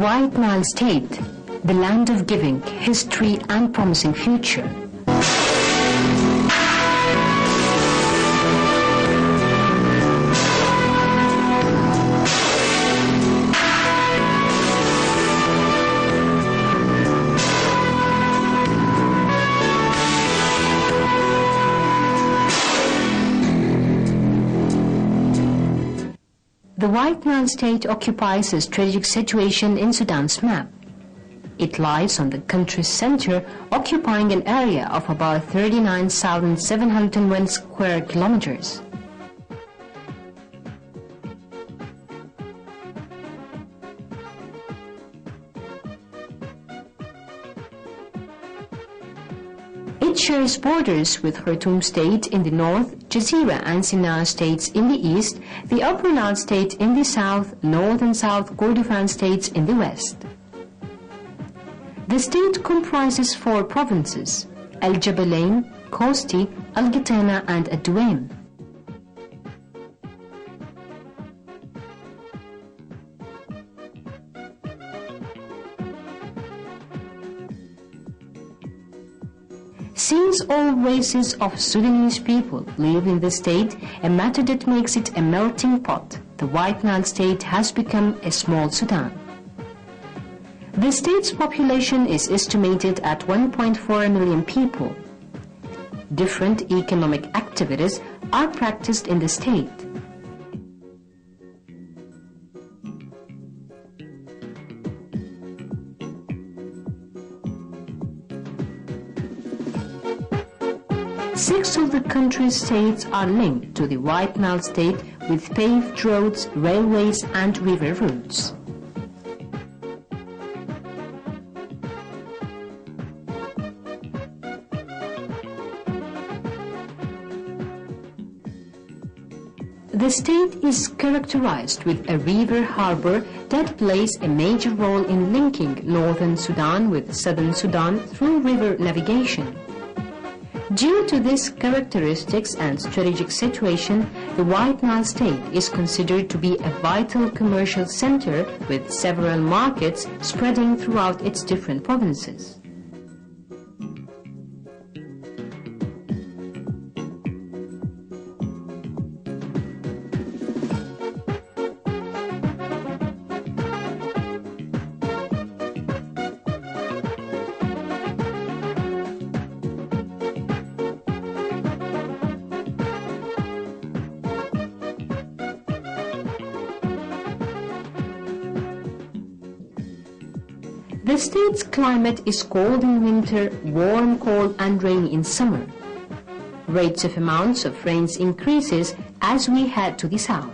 White Nile State, the land of giving, history and promising future. The White Nile State occupies a strategic situation in Sudan's map. It lies on the country's center, occupying an area of about 39,701 square kilometers. It shares borders with Khartoum State in the north, Jazeera and Sinai states in the east, the Upper Nile State in the south, North and South Kordofan states in the west. The state comprises 4 provinces: Al-Jabalain, Kosti, Al-Gitana and Ad-Duwaim. Since all races of Sudanese people live in the state, a matter that makes it a melting pot, the White Nile State has become a small Sudan. The state's population is estimated at 1.4 million people. Different economic activities are practiced in the state. Six of the country's states are linked to the White Nile State with paved roads, railways and river routes. The state is characterized with a river harbor that plays a major role in linking northern Sudan with southern Sudan through river navigation. Due to these characteristics and strategic situation, the White Nile State is considered to be a vital commercial center with several markets spreading throughout its different provinces. The state's climate is cold in winter, warm, cold and rainy in summer. Rates of amounts of rains increases as we head to the south.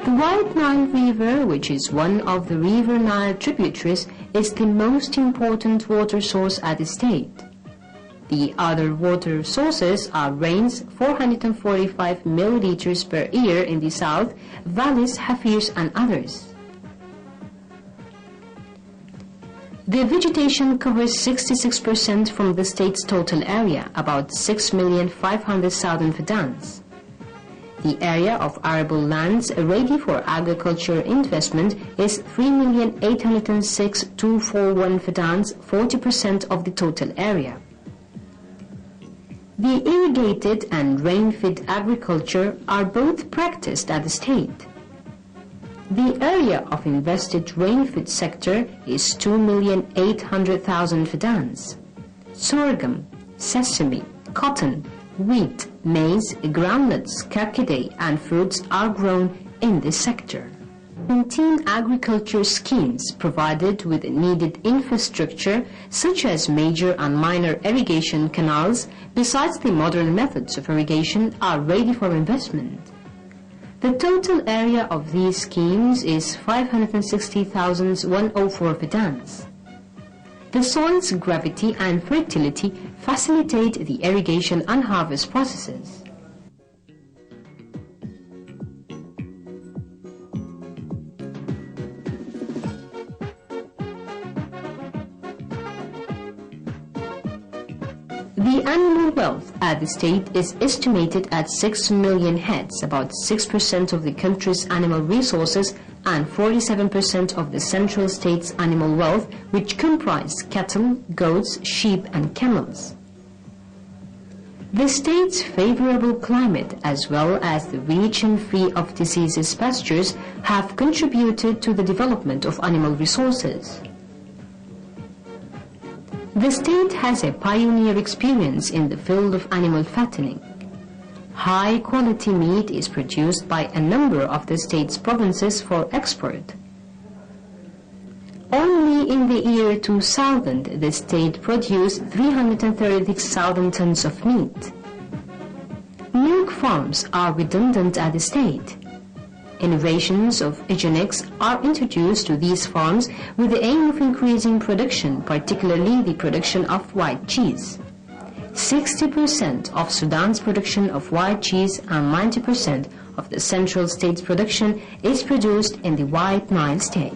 The White Nile River, which is one of the River Nile tributaries, is the most important water source at the state. The other water sources are rains 445 milliliters per year in the south, valleys, hafirs and others. The vegetation covers 66% from the state's total area, about 6,500,000 fadans. The area of arable lands ready for agriculture investment is 3,806,241 fadans, 40% of the total area. The irrigated and rain-fed agriculture are both practiced at the state. The area of invested rain-fed sector is 2,800,000 fadans. Sorghum, sesame, cotton, wheat, maize, groundnuts, cacao and fruits are grown in this sector. 17 agriculture schemes provided with needed infrastructure such as major and minor irrigation canals, besides the modern methods of irrigation, are ready for investment. The total area of these schemes is 560,104 fadans. The soil's gravity and fertility facilitate the irrigation and harvest processes. The animal wealth at the state is estimated at 6 million heads, about 6% of the country's animal resources and 47% of the central state's animal wealth, which comprise cattle, goats, sheep and camels. The state's favorable climate as well as the region free of diseases pastures have contributed to the development of animal resources. The state has a pioneer experience in the field of animal fattening. High-quality meat is produced by a number of the state's provinces for export. Only in the year 2000, the state produced 336,000 tons of meat. Milk farms are redundant at the state. Innovations of eugenics are introduced to these farms with the aim of increasing production, particularly the production of white cheese. 60% of Sudan's production of white cheese and 90% of the central state's production is produced in the White Nile state.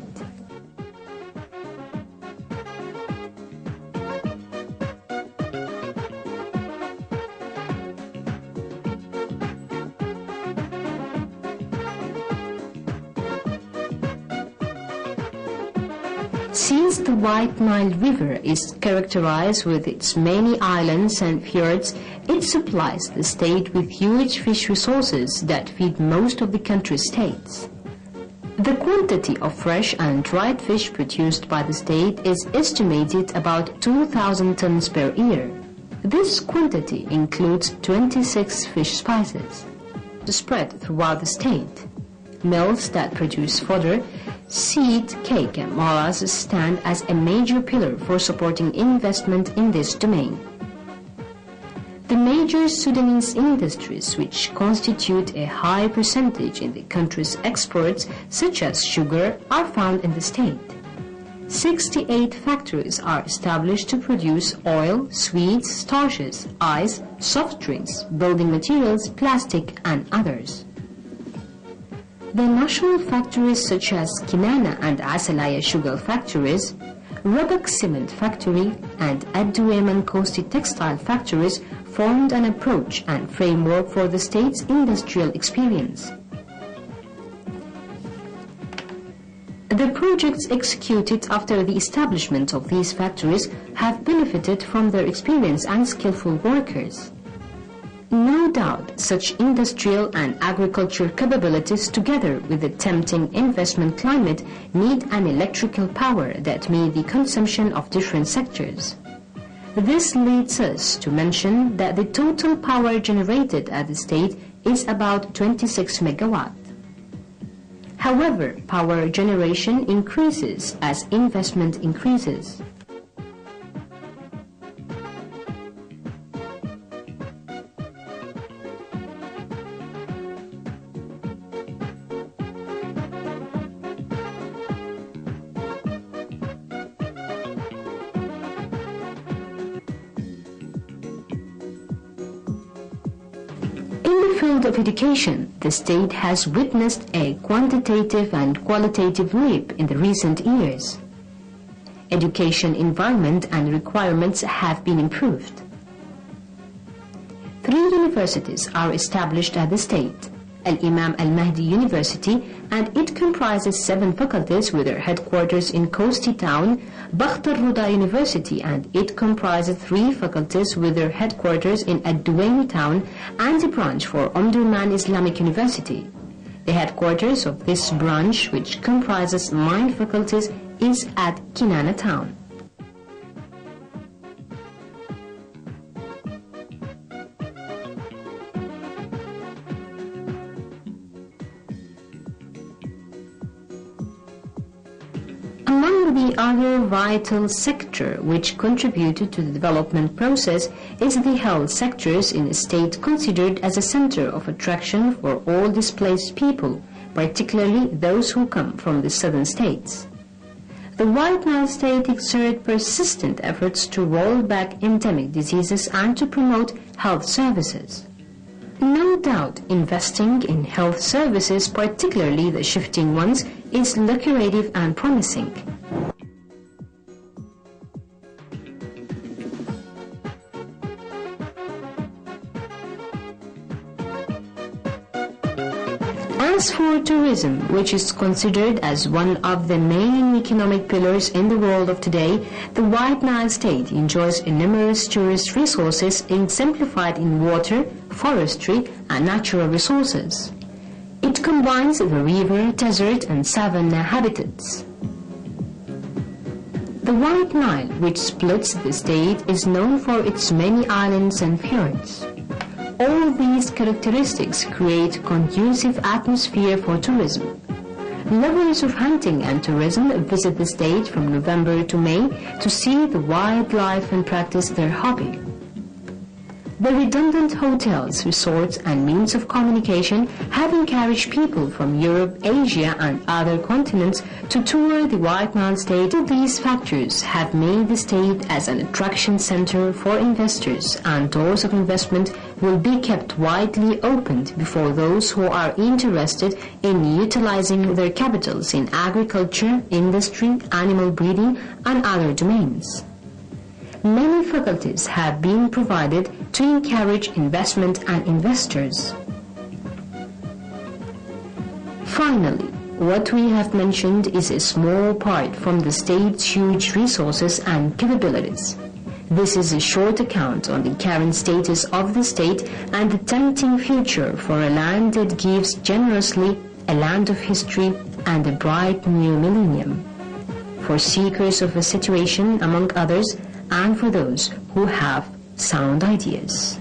Since the White Nile River is characterized with its many islands and fjords, it supplies the state with huge fish resources that feed most of the country's states. The quantity of fresh and dried fish produced by the state is estimated about 2,000 tons per year. This quantity includes 26 fish spices spread throughout the state. Mills that produce fodder, seed, cake and molasses stand as a major pillar for supporting investment in this domain. The major Sudanese industries which constitute a high percentage in the country's exports, such as sugar, are found in the state. 68 factories are established to produce oil, sweets, starches, ice, soft drinks, building materials, plastic and others. The national factories such as Kinana and Asalaya sugar factories, Rabak cement factory and Ad-Duwayman Kosti textile factories formed an approach and framework for the state's industrial experience. The projects executed after the establishment of these factories have benefited from their experience and skillful workers. No doubt, such industrial and agricultural capabilities together with the tempting investment climate need an electrical power that meet the consumption of different sectors. This leads us to mention that the total power generated at the state is about 26 megawatt. However, power generation increases as investment increases. In the field of education, the state has witnessed a quantitative and qualitative leap in the recent years. Education environment and requirements have been improved. 3 universities are established at the state: Al-Imam Al-Mahdi University, and it comprises 7 faculties with their headquarters in Kosti Town, Bakht al-Ruda University, and it comprises 3 faculties with their headquarters in Ad-Duwayman Town and a branch for Omdurman Islamic University. The headquarters of this branch, which comprises 9 faculties, is at Kinana Town. Among the other vital sector which contributed to the development process is the health sectors in a state considered as a center of attraction for all displaced people, particularly those who come from the southern states. The White Nile State exerted persistent efforts to roll back endemic diseases and to promote health services. No doubt, investing in health services, particularly the shifting ones, is lucrative and promising. As for tourism, which is considered as one of the main economic pillars in the world of today, the White Nile State enjoys numerous tourist resources exemplified in water, forestry, and natural resources. It combines the river, desert, and savanna habitats. The White Nile, which splits the state, is known for its many islands and fjords. All these characteristics create a conducive atmosphere for tourism. Lovers of hunting and tourism visit the state from November to May to see the wildlife and practice their hobby. The redundant hotels, resorts, and means of communication have encouraged people from Europe, Asia, and other continents to tour the White Nile State. These factors have made the state as an attraction center for investors, and doors of investment will be kept widely opened before those who are interested in utilizing their capitals in agriculture, industry, animal breeding, and other domains. Many faculties have been provided to encourage investment and investors. Finally, what we have mentioned is a small part from the state's huge resources and capabilities. This is a short account on the current status of the state and the tempting future for a land that gives generously, a land of history and a bright new millennium. For seekers of a situation, among others, and for those who have sound ideas.